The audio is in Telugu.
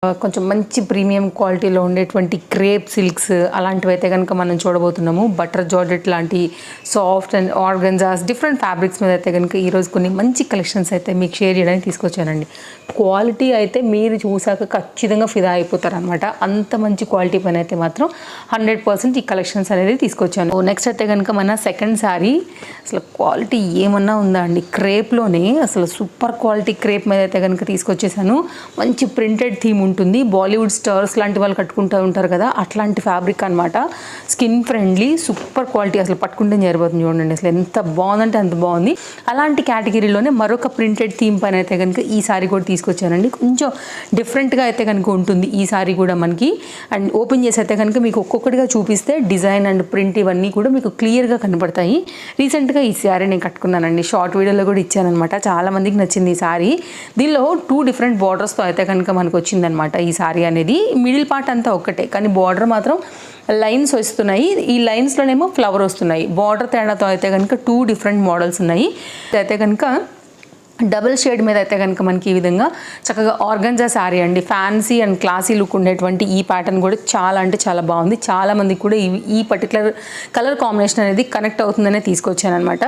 కొంచెం మంచి ప్రీమియం క్వాలిటీలో ఉండేటువంటి క్రేప్ సిల్క్స్ అలాంటివైతే కనుక మనం చూడబోతున్నాము. బటర్ జార్జెట్ లాంటి soft and organzas different fabrics మీద అయితే కనుక ఈరోజు కొన్ని మంచి కలెక్షన్స్ అయితే మీకు షేర్ చేయడానికి తీసుకొచ్చానండి. క్వాలిటీ అయితే మీరు చూసాక ఖచ్చితంగా ఫిదా అయిపోతారనమాట. అంత మంచి క్వాలిటీ పైన అయితే మాత్రం 100% ఈ కలెక్షన్స్ అనేది తీసుకొచ్చాను. నెక్స్ట్ అయితే కనుక మన సెకండ్ శారీ అసలు క్వాలిటీ ఏమన్నా ఉందా అండి. క్రేప్లోనే అసలు సూపర్ క్వాలిటీ క్రేప్ మీద అయితే కనుక తీసుకొచ్చేసాను. మంచి ప్రింటెడ్ థీమ్ ఉంటుంది. బాలీవుడ్ స్టార్స్ లాంటి వాళ్ళు కట్టుకుంటూ ఉంటారు కదా, అట్లాంటి ఫ్యాబ్రిక్ అనమాట. స్కిన్ ఫ్రెండ్లీ సూపర్ క్వాలిటీ, అసలు పట్టుకుంటే చేరిపోతుంది చూడండి. అసలు ఎంత బాగుందంటే అంత బాగుంది. అలాంటి కేటగిరీలోనే మరొక ప్రింటెడ్ థీమ్ పైన అయితే కనుక ఈ సారీ కూడా తీసుకొచ్చానండి. కొంచెం డిఫరెంట్గా అయితే కనుక ఉంటుంది ఈ సారీ కూడా మనకి. అండ్ ఓపెన్ చేసి అయితే కనుక మీకు ఒక్కొక్కటిగా చూపిస్తే డిజైన్ అండ్ ప్రింట్ ఇవన్నీ కూడా మీకు క్లియర్గా కనపడతాయి. రీసెంట్గా ఈ సారీ నేను కట్టుకున్నానండి, షార్ట్ వీడియోలో కూడా ఇచ్చానమాట. చాలా మందికి నచ్చింది ఈ సారీ. దీనిలో 2 డిఫరెంట్ బార్డర్స్తో అయితే కనుక మనకు వచ్చిందనమాట ఈ సారీ అనేది. మిడిల్ పార్ట్ అంతా ఒక్కటే, కానీ బార్డర్ మాత్రం లైన్స్ వస్తున్నాయి. ఈ లైన్స్లోనేమో ఫ్లవర్ వస్తున్నాయి. బార్డర్ తేడాతో అయితే కనుక 2 డిఫరెంట్ మోడల్స్ ఉన్నాయి. అయితే కనుక డబుల్ షేడ్ మీద అయితే కనుక మనకి ఈ విధంగా చక్కగా ఆర్గంజా శారీ అండి. ఫ్యాన్సీ అండ్ క్లాసీ లుక్ ఉండేటువంటి ఈ ప్యాటర్న్ కూడా చాలా అంటే చాలా బాగుంది. చాలా మందికి కూడా ఈ పర్టికులర్ కలర్ కాంబినేషన్ అనేది కనెక్ట్ అవుతుందనే తీసుకొచ్చాను అనమాట.